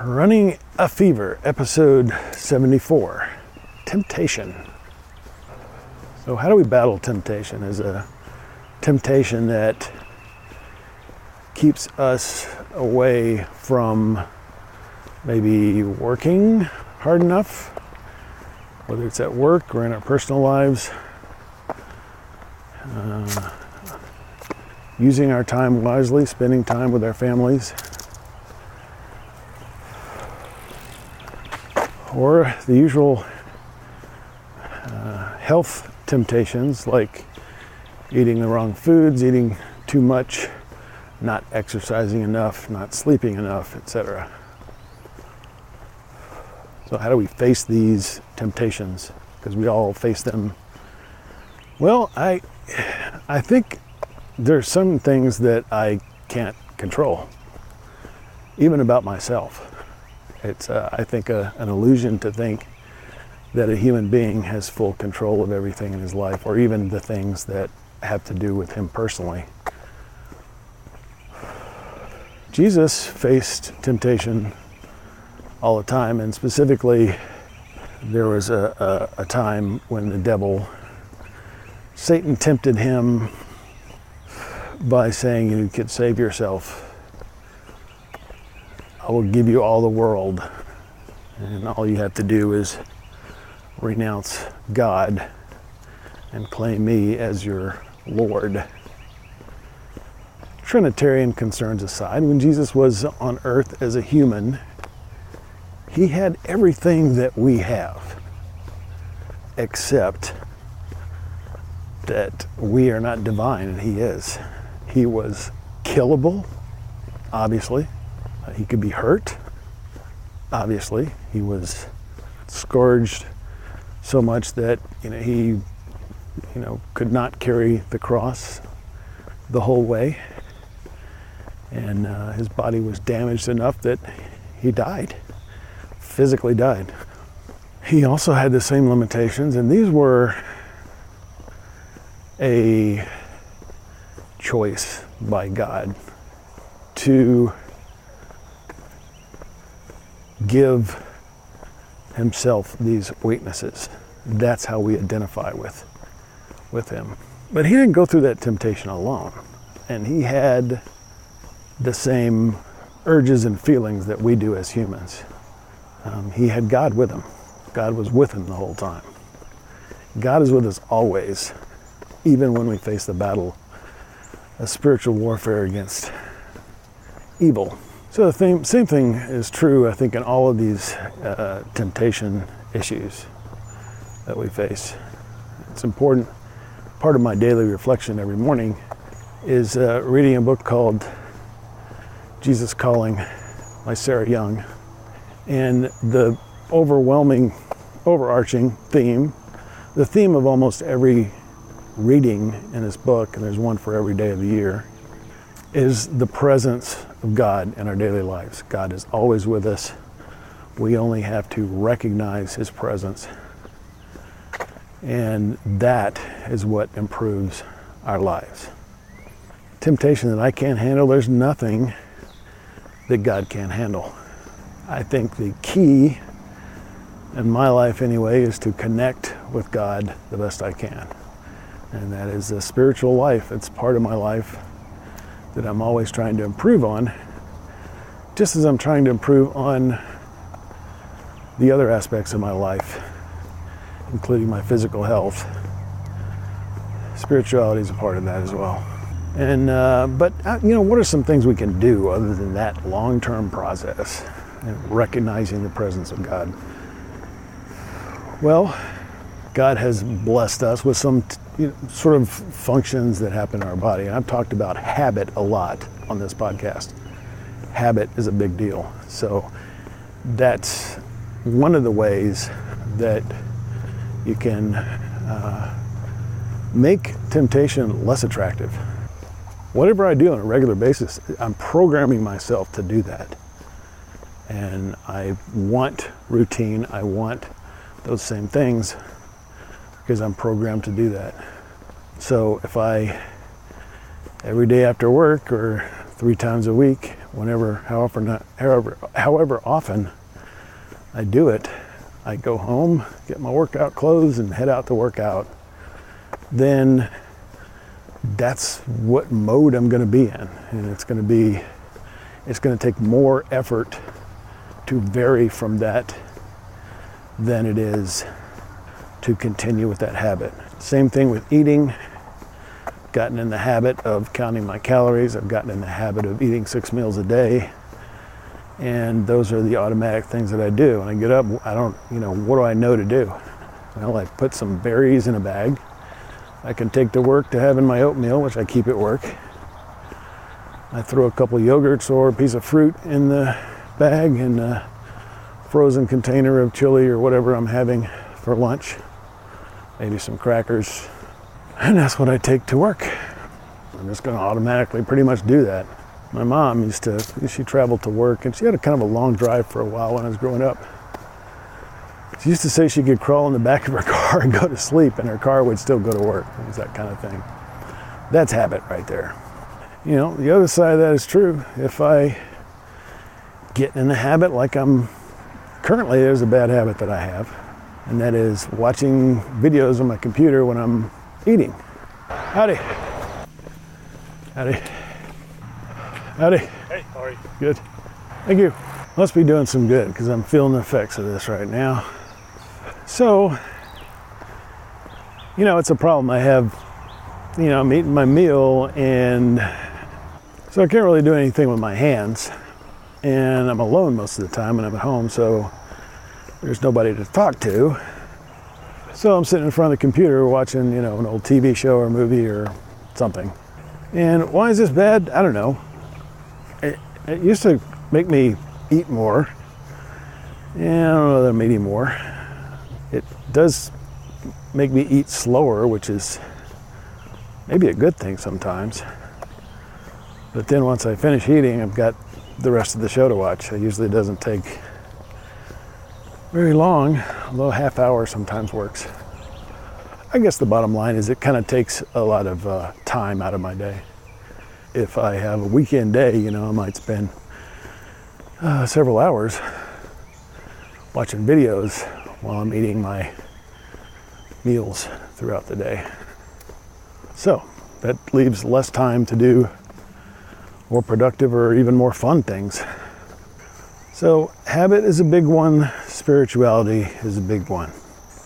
Running a Fever, episode 74, Temptation. So how do we battle temptation? Is a temptation that keeps us away from maybe working hard enough, whether it's at work or in our personal lives, using our time wisely, spending time with our families, or the usual health temptations like eating the wrong foods, eating too much, not exercising enough, not sleeping enough, etc. So how do we face these temptations? Because we all face them. Well, I think there's some things that I can't control, even about myself. It's, I think, an illusion to think that a human being has full control of everything in his life, or even the things that have to do with him personally. Jesus faced temptation all the time, and specifically, there was a time when the devil, Satan, tempted him by saying, you could save yourself. I will give you all the world, and all you have to do is renounce God and claim me as your Lord. Trinitarian concerns aside, when Jesus was on earth as a human, he had everything that we have, except that we are not divine and he is. He was killable, obviously. He could be hurt, obviously. He was scourged so much that he could not carry the cross the whole way, and his body was damaged enough that he died, physically died. He also had the same limitations, and these were a choice by God to give himself these weaknesses. That's how we identify with him. But he didn't go through that temptation alone. And he had the same urges and feelings that we do as humans. He had God with him. God was with him the whole time. God is with us always, even when we face the battle of spiritual warfare against evil. So the same thing is true, I think, in all of these temptation issues that we face. It's important. Part of my daily reflection every morning is reading a book called Jesus Calling by Sarah Young. And the overarching theme, the theme of almost every reading in this book, and there's one for every day of the year, is the presence of God in our daily lives. God is always with us. We only have to recognize his presence. And that is what improves our lives. Temptation that I can't handle, there's nothing that God can't handle. I think the key in my life anyway is to connect with God the best I can. And that is a spiritual life. It's part of my life that I'm always trying to improve on, just as I'm trying to improve on the other aspects of my life, including my physical health. Spirituality is a part of that as well. And but what are some things we can do other than that long-term process and recognizing the presence of God? Well, God has blessed us with some sort of functions that happen in our body. And I've talked about habit a lot on this podcast. Habit is a big deal. So that's one of the ways that you can make temptation less attractive. Whatever I do on a regular basis, I'm programming myself to do that. And I want routine. I want those same things because I'm programmed to do that. So if I, every day after work or 3 times a week however often I do it, I go home, get my workout clothes, and head out to work out. Then that's what mode I'm going to be in, and it's going to take more effort to vary from that than it is to continue with that habit. Same thing with eating. Gotten in the habit of counting my calories. I've gotten in the habit of eating 6 meals a day, and those are the automatic things that I do. When I get up, I don't, what do I know to do? Well, I put some berries in a bag. I can take to work to have in my oatmeal, which I keep at work. I throw a couple of yogurts or a piece of fruit in the bag and a frozen container of chili or whatever I'm having for lunch. Maybe some crackers. And that's what I take to work. I'm just going to automatically pretty much do that. My mom she traveled to work, and she had a kind of a long drive for a while when I was growing up. She used to say she could crawl in the back of her car and go to sleep, and her car would still go to work. It was that kind of thing. That's habit right there. The other side of that is true. If I get in the habit like currently, there's a bad habit that I have, and that is watching videos on my computer when I'm eating. Howdy. Howdy. Howdy. Hey, how are you? Good. Thank you. Must be doing some good because I'm feeling the effects of this right now. So, it's a problem. I have, I'm eating my meal, and so I can't really do anything with my hands. And I'm alone most of the time when I'm at home, so there's nobody to talk to. So I'm sitting in front of the computer watching, an old TV show or movie or something. And why is this bad? I don't know. It used to make me eat more. And I don't know that I'm eating more. It does make me eat slower, which is maybe a good thing sometimes. But then once I finish eating, I've got the rest of the show to watch. It usually doesn't take very long, although a half hour sometimes works. I guess the bottom line is it kind of takes a lot of time out of my day. If I have a weekend day, I might spend several hours watching videos while I'm eating my meals throughout the day. So that leaves less time to do more productive or even more fun things. So habit is a big one, spirituality is a big one.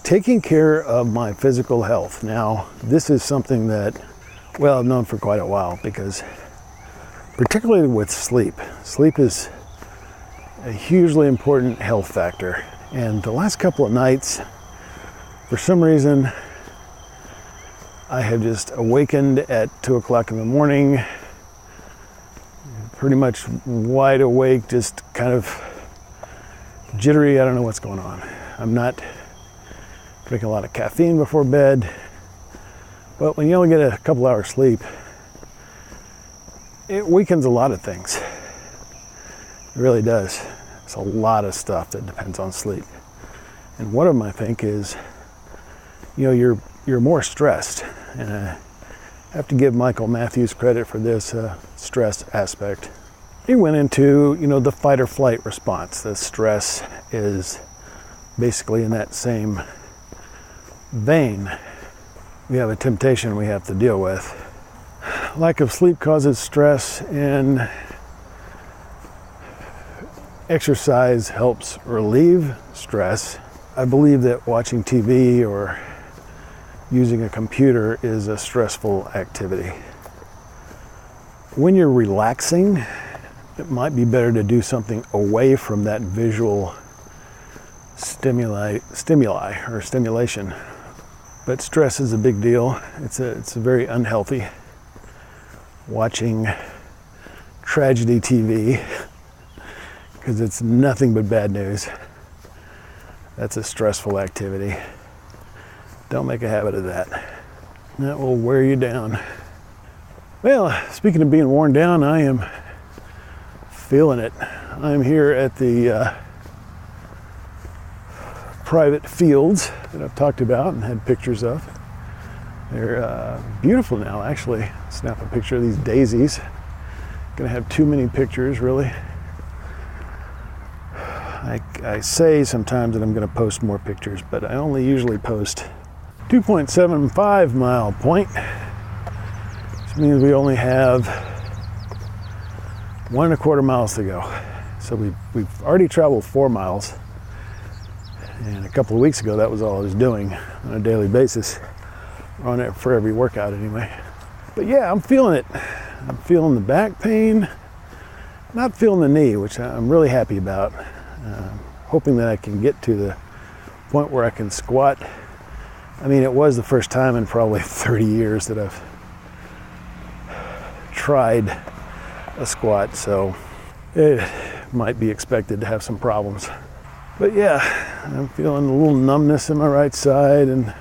Taking care of my physical health. Now, this is something that, I've known for quite a while, because particularly with sleep is a hugely important health factor. And the last couple of nights, for some reason, I have just awakened at 2 o'clock in the morning, pretty much wide awake, just kind of jittery. I don't know what's going on. I'm not drinking a lot of caffeine before bed, but when you only get a couple hours sleep, it weakens a lot of things. It really does. It's a lot of stuff that depends on sleep. And one of them, I think, is, you're more stressed. And I have to give Michael Matthews credit for this stress aspect. He went into, the fight or flight response. The stress is basically in that same vein. We have a temptation we have to deal with. Lack of sleep causes stress, and exercise helps relieve stress. I believe that watching TV or using a computer is a stressful activity. When you're relaxing, it might be better to do something away from that visual stimuli or stimulation. But stress is a big deal. It's a very unhealthy. Watching tragedy TV, because it's nothing but bad news. That's a stressful activity. Don't make a habit of that. That will wear you down. Well, speaking of being worn down, I am feeling it. I'm here at the private fields that I've talked about and had pictures of. They're beautiful now, actually. Snap a picture of these daisies. gonna have too many pictures, really. I say sometimes that I'm gonna post more pictures, but I only usually post 2.75 mile point, which means we only have 1.25 miles to go. So we've already traveled 4 miles, and a couple of weeks ago that was all I was doing on a daily basis, on it for every workout anyway. But yeah, I'm feeling it. I'm feeling the back pain, not feeling the knee, which I'm really happy about. Hoping that I can get to the point where I can squat. I mean, it was the first time in probably 30 years that I've tried a squat, so it might be expected to have some problems. But yeah, I'm feeling a little numbness in my right side, and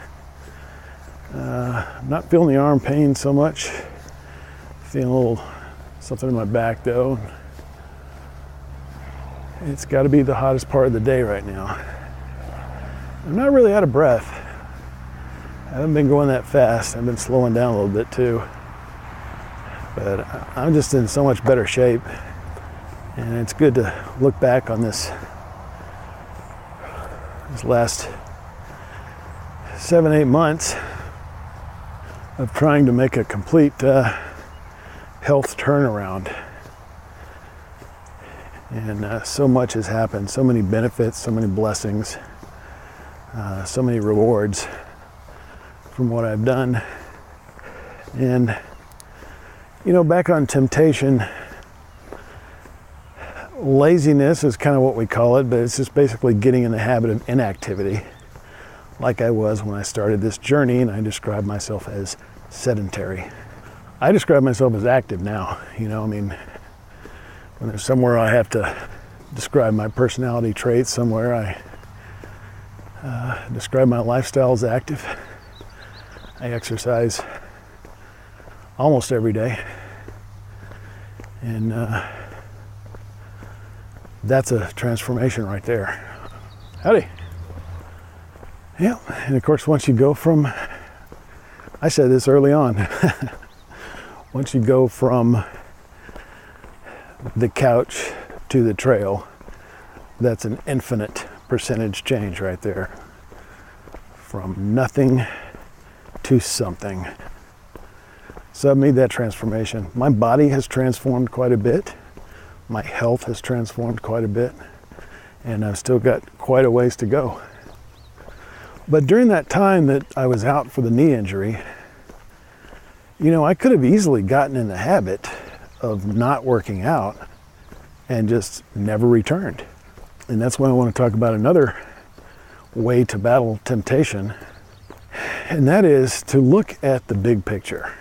not feeling the arm pain so much. Feeling a little something in my back though. It's got to be the hottest part of the day right now. I'm not really out of breath. I haven't been going that fast. I've been slowing down a little bit too. But I'm just in so much better shape. And it's good to look back on this last 7-8 months of trying to make a complete health turnaround. And so much has happened, so many benefits, so many blessings, so many rewards from what I've done. And, you know, back on temptation, laziness is kind of what we call it, but it's just basically getting in the habit of inactivity, like I was when I started this journey, and I describe myself as sedentary. I describe myself as active now, you know, I mean, when there's somewhere I have to describe my personality traits, somewhere I describe my lifestyle as active. I exercise almost every day. And that's a transformation right there. Howdy. Yeah, and of course once you go from, I said this early on, once you go from the couch to the trail, that's an infinite percentage change right there. From nothing to something. So I've made that transformation. My body has transformed quite a bit. My health has transformed quite a bit. And I've still got quite a ways to go. But during that time that I was out for the knee injury, you know, I could have easily gotten in the habit of not working out and just never returned. And that's why I want to talk about another way to battle temptation, and that is to look at the big picture.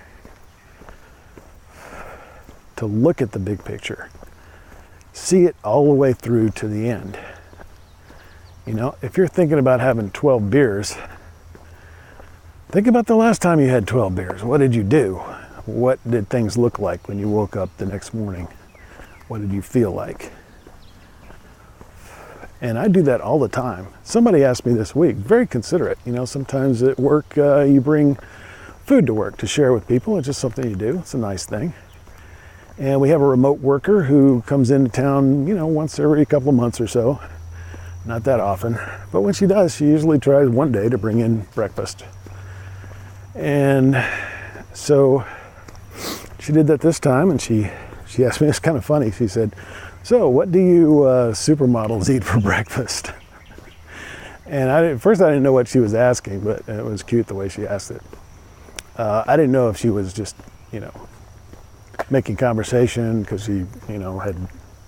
To look at the big picture. See it all the way through to the end. You know, if you're thinking about having 12 beers, think about the last time you had 12 beers. What did you do? What did things look like when you woke up the next morning? What did you feel like? And I do that all the time. Somebody asked me this week, very considerate, you know, sometimes at work you bring food to work to share with people. It's just something you do. It's a nice thing. And we have a remote worker who comes into town, you know, once every couple of months or so. Not that often. But when she does, she usually tries one day to bring in breakfast. And so she did that this time, and she asked me, it's kind of funny, she said, so what do you supermodels eat for breakfast? And at first I didn't know what she was asking, but it was cute the way she asked it. I didn't know if she was just, you know, making conversation because she, you know, had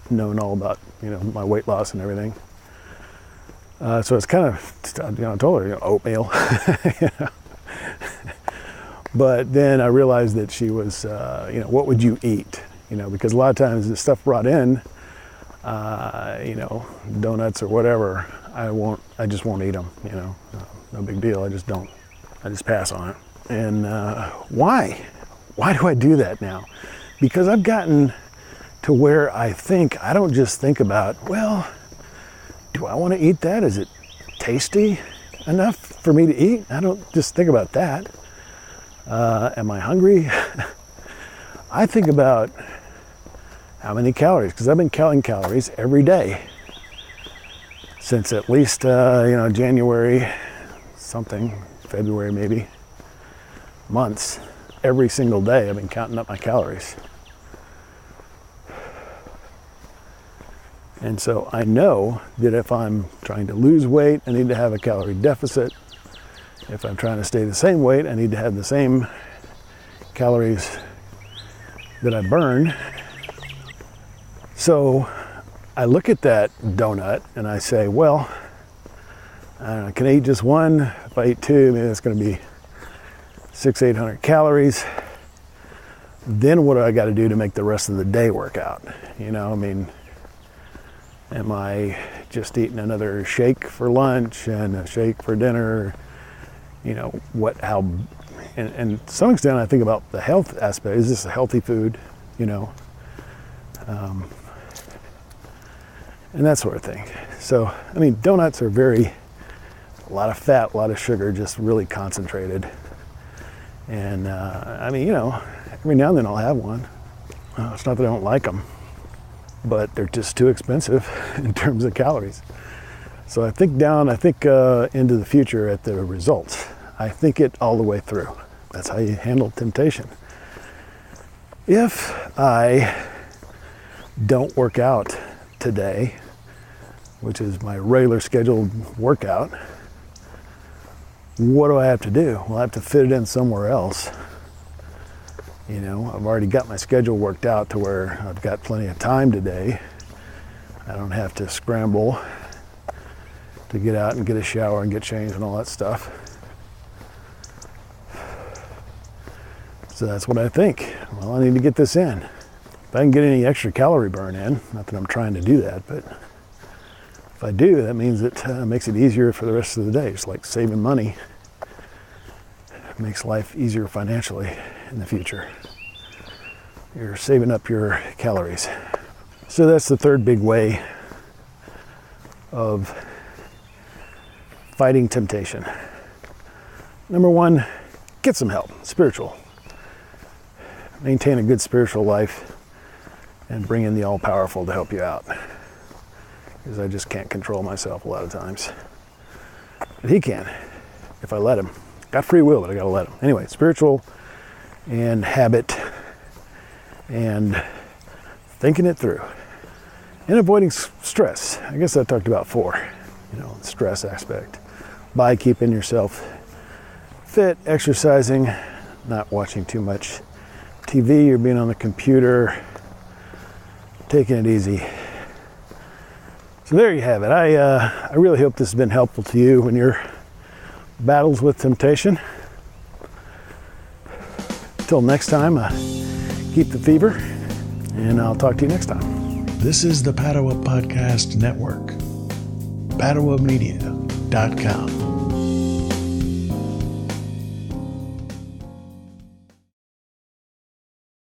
known all about, you know, my weight loss and everything. So it's kind of, you know, I told her, you know, oatmeal. You know? But then I realized that she was, you know, what would you eat? You know, because a lot of times the stuff brought in, you know, donuts or whatever, I just won't eat them, you know, no big deal. I just pass on it. And why? Why do I do that now? Because I've gotten to where I don't just think about, well, do I want to eat that? Is it tasty enough for me to eat? I don't just think about that. Am I hungry? I think about, how many calories, because I've been counting calories every day since at least, January, something, February maybe, months. Every single day I've been counting up my calories. And so I know that if I'm trying to lose weight, I need to have a calorie deficit. If I'm trying to stay the same weight, I need to have the same calories that I burn. So I look at that donut and I say, well, I don't know, can I eat just one? If I eat two, maybe that's going to be 600-800 calories. Then what do I got to do to make the rest of the day work out? Am I just eating another shake for lunch and a shake for dinner? And to some extent I think about the health aspect. Is this a healthy food? And that sort of thing. So, donuts are a lot of fat, a lot of sugar, just really concentrated. And, every now and then I'll have one. It's not that I don't like them, but they're just too expensive in terms of calories. So I think into the future at the results. I think it all the way through. That's how you handle temptation. If I don't work out today, which is my regular scheduled workout, what do I have to do? Well, I have to fit it in somewhere else. I've already got my schedule worked out to where I've got plenty of time today. I don't have to scramble to get out and get a shower and get changed and all that stuff. So that's what I think. Well, I need to get this in. If I can get any extra calorie burn in, not that I'm trying to do that, but if I do, that means it makes it easier for the rest of the day. It's like saving money. It makes life easier financially in the future. You're saving up your calories. So that's the third big way of fighting temptation. Number one, get some help, spiritual. Maintain a good spiritual life and bring in the all-powerful to help you out. Because I just can't control myself a lot of times. But he can, if I let him. Got free will, but I gotta let him. Anyway, spiritual and habit and thinking it through. And avoiding stress. I guess I talked about the stress aspect. By keeping yourself fit, exercising, not watching too much TV or being on the computer, taking it easy. So there you have it. I really hope this has been helpful to you in your battles with temptation. Until next time, keep the fever, and I'll talk to you next time. This is the Padua Podcast Network. PaduaMedia.com.